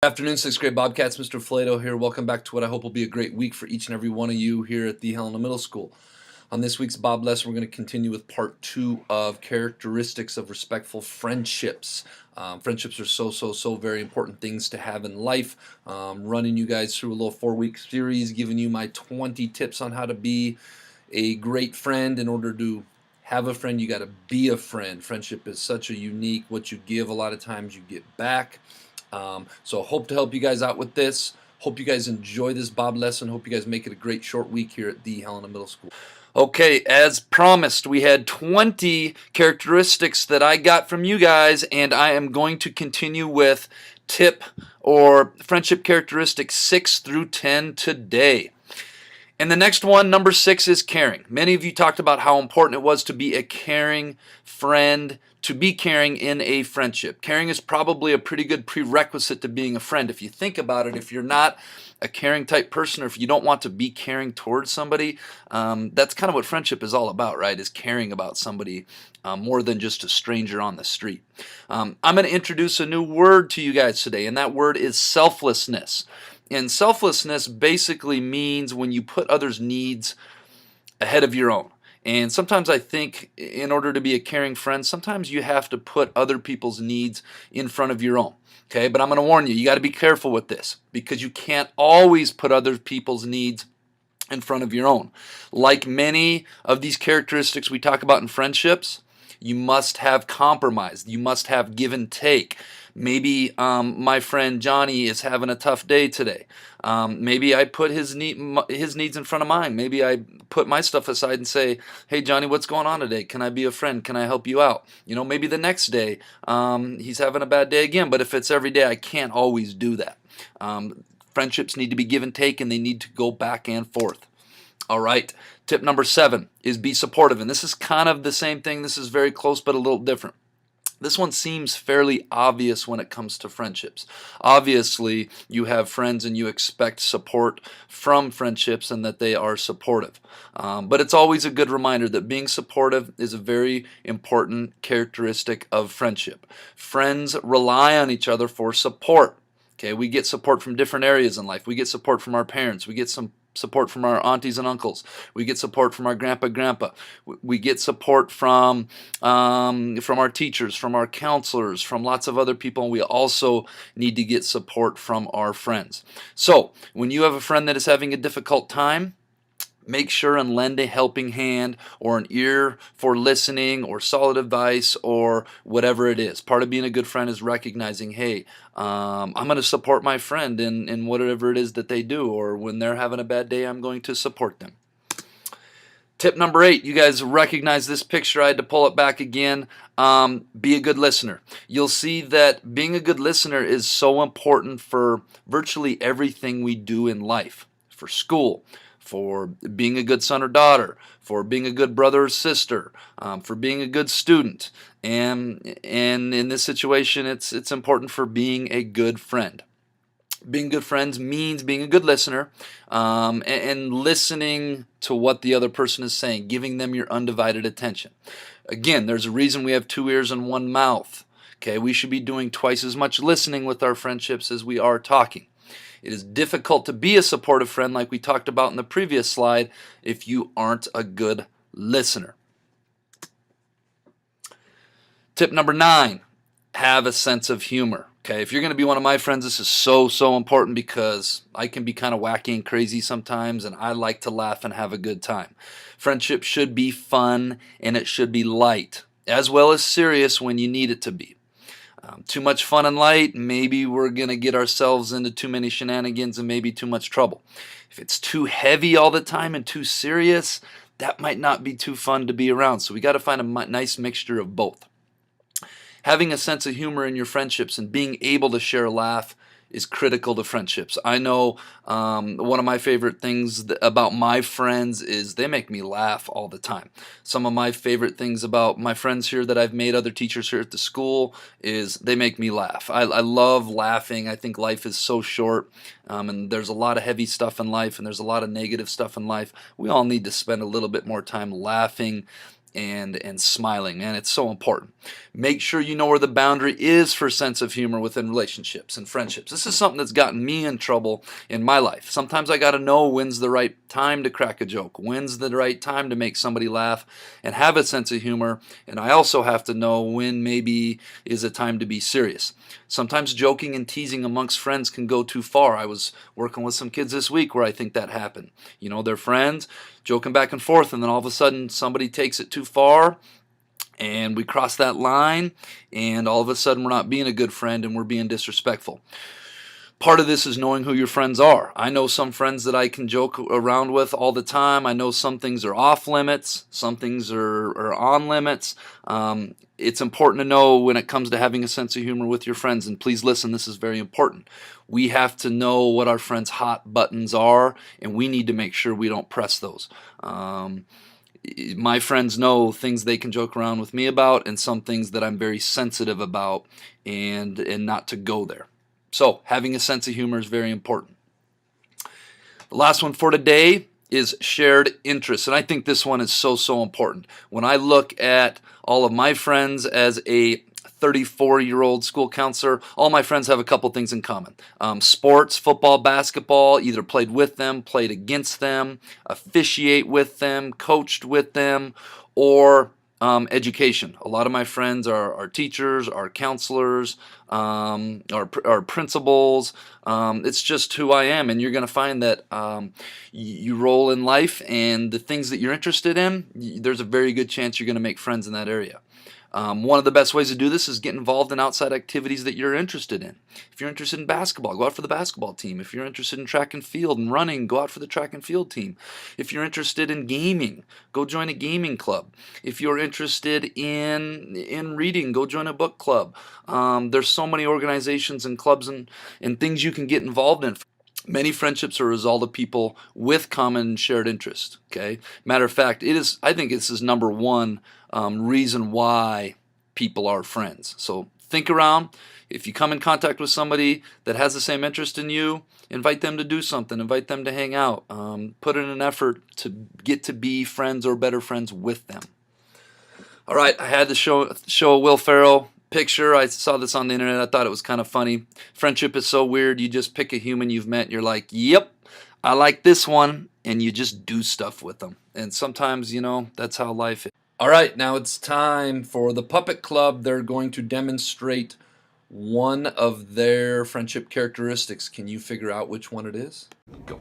Afternoon, 6th grade Bobcats. Mr. Flato here. Welcome back to what I hope will be a great week for each and every one of you here at the Helena Middle School. On this week's Bob lesson, we're going to continue with part 2 of characteristics of respectful friendships. Friendships are so very important things to have in life. Running you guys through a little 4-week series, giving you my 20 tips on how to be a great friend. In order to have a friend, you got to be a friend. Friendship is such a unique, what you give, a lot of times you get back. So hope to help you guys out with this. Hope you guys enjoy this Bob lesson. Hope you guys make it a great short week here at the Helena Middle School. Okay, as promised, we had 20 characteristics that I got from you guys, and I am going to continue with tip or friendship characteristics 6 through 10 today. And the next one, number 6, is caring. Many of you talked about how important it was to be a caring friend, to be caring in a friendship. Caring is probably a pretty good prerequisite to being a friend. If you think about it, if you're not a caring type person, or if you don't want to be caring towards somebody, that's kind of what friendship is all about, right? Is caring about somebody more than just a stranger on the street. I'm going to introduce a new word to you guys today, and that word is selflessness. And selflessness basically means when you put others' needs ahead of your own. And sometimes I think in order to be a caring friend, sometimes you have to put other people's needs in front of your own. Okay, but I'm going to warn you, you got to be careful with this because you can't always put other people's needs in front of your own. Like many of these characteristics we talk about in friendships, you must have compromise. You must have give and take. Maybe my friend Johnny is having a tough day today. Maybe I put his needs in front of mine. Maybe I put my stuff aside and say, hey, Johnny, what's going on today? Can I be a friend? Can I help you out? You know, maybe the next day he's having a bad day again. But if it's every day, I can't always do that. Friendships need to be give and take, and they need to go back and forth. All right, tip number 7 is be supportive. And this is kind of the same thing. This is very close, but a little different. This one seems fairly obvious when it comes to friendships. Obviously, you have friends and you expect support from friendships and that they are supportive. But it's always a good reminder that being supportive is a very important characteristic of friendship. Friends rely on each other for support. Okay, we get support from different areas in life. We get support from our parents. We get some support from our aunties and uncles. We get support from our grandpa. We get support from our teachers, from our counselors, from lots of other people, and we also need to get support from our friends. So when you have a friend that is having a difficult time, make sure and lend a helping hand or an ear for listening or solid advice or whatever it is. Part of being a good friend is recognizing, hey, I'm going to support my friend in whatever it is that they do, or when they're having a bad day, I'm going to support them. Tip number 8, you guys recognize this picture. I had to pull it back again. Be a good listener. You'll see that being a good listener is so important for virtually everything we do in life, for school, for being a good son or daughter, for being a good brother or sister, for being a good student. And in this situation, it's important for being a good friend. Being good friends means being a good listener and listening to what the other person is saying, giving them your undivided attention. Again, there's a reason we have 2 ears and 1 mouth. Okay, we should be doing twice as much listening with our friendships as we are talking. It is difficult to be a supportive friend, like we talked about in the previous slide, if you aren't a good listener. Tip number 9, have a sense of humor. Okay, if you're going to be one of my friends, this is so important because I can be kind of wacky and crazy sometimes, and I like to laugh and have a good time. Friendship should be fun, and it should be light, as well as serious when you need it to be. Too much fun and light, maybe we're going to get ourselves into too many shenanigans and maybe too much trouble. If it's too heavy all the time and too serious, that might not be too fun to be around. So we got to find a nice mixture of both. Having a sense of humor in your friendships and being able to share a laugh is critical to friendships. I know one of my favorite things about my friends is they make me laugh all the time. Some of my favorite things about my friends here that I've made, other teachers here at the school, is they make me laugh. I love laughing. I think life is so short, and there's a lot of heavy stuff in life, and there's a lot of negative stuff in life. We all need to spend a little bit more time laughing and smiling. Man, it's so important. Make sure you know where the boundary is for sense of humor within relationships and friendships. This is something that's gotten me in trouble in my life. Sometimes I got to know when's the right time to crack a joke, when's the right time to make somebody laugh and have a sense of humor, and I also have to know when maybe is a time to be serious. Sometimes joking and teasing amongst friends can go too far. I was working with some kids this week where I think that happened. You know, they're friends, joking back and forth, and then all of a sudden somebody takes it too far, and we cross that line, and all of a sudden we're not being a good friend and we're being disrespectful. Part of this is knowing who your friends are. I know some friends that I can joke around with all the time. I know some things are off limits, some things are on limits. It's important to know when it comes to having a sense of humor with your friends, and please listen, this is very important. We have to know what our friends' hot buttons are, and we need to make sure we don't press those. My friends know things they can joke around with me about and some things that I'm very sensitive about and not to go there. So having a sense of humor is very important. The last one for today is shared interests, and I think this one is so important. When I look at all of my friends as a 34-year-old school counselor, all my friends have a couple things in common. Sports, football, basketball, either played with them, played against them, officiate with them, coached with them, or education. A lot of my friends are teachers, are counselors, are principals. It's just who I am, and you're going to find that you roll in life, and the things that you're interested in, there's a very good chance you're going to make friends in that area. One of the best ways to do this is get involved in outside activities that you're interested in. If you're interested in basketball, go out for the basketball team. If you're interested in track and field and running, go out for the track and field team. If you're interested in gaming, go join a gaming club. If you're interested in reading, go join a book club. There's so many organizations and clubs and things you can get involved in. Many friendships are a result of people with common shared interests. Okay, matter of fact, I think this is number one reason why people are friends. So think around. If you come in contact with somebody that has the same interest in you, invite them to do something. Invite them to hang out. Put in an effort to get to be friends or better friends with them. All right, I had to show a Will Ferrell picture. I saw this on the internet. I thought it was kind of funny. Friendship is so weird. You just pick a human you've met and you're like, yep, I like this one, and you just do stuff with them. And sometimes, that's how life is. All right, now it's time for the Puppet Club. They're going to demonstrate one of their friendship characteristics. Can you figure out which one it is? Go.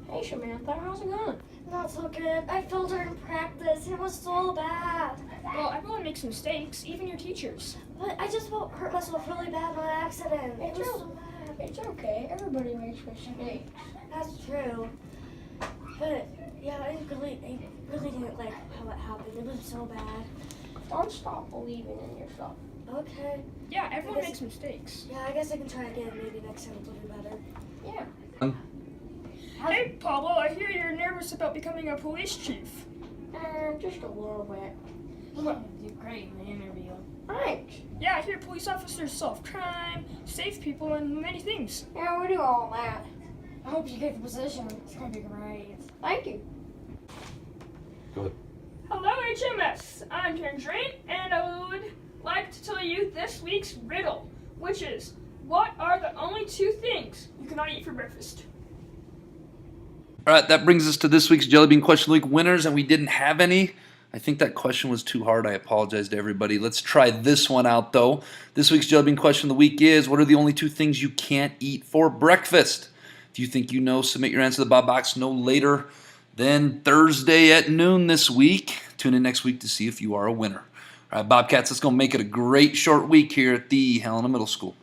Hey Samantha, how's it going? Not so good. I failed her in practice. It was so bad. Well, everyone makes mistakes, even your teachers. But I just hurt myself really bad by accident. It was so bad. It's okay. Everybody makes mistakes. That's true. But yeah, I really didn't like how it happened. It was so bad. Don't stop believing in yourself. Okay. Yeah, everyone makes mistakes. Yeah, I guess I can try again. Maybe next time it'll be better. Yeah. Hey, Pablo, I hear you're nervous about becoming a police chief. Just a little bit. You're going to do great in the interview. Thanks. Yeah, I hear police officers solve crime, save people, and many things. Yeah, we do all that. I hope you get the position. It's going to be great. Thank you. Go ahead. Hello, HMS. I'm Tangerine, and I would like to tell you this week's riddle, which is, what are the only two things you cannot eat for breakfast? All right, that brings us to this week's Jellybean Question of the Week winners, and we didn't have any. I think that question was too hard. I apologize to everybody. Let's try this one out, though. This week's Jellybean Question of the Week is, what are the only two things you can't eat for breakfast? If you think you know, submit your answer to the Bob Box no later than Thursday at noon this week. Tune in next week to see if you are a winner. All right, Bobcats, let's go make it a great short week here at the Helena Middle School.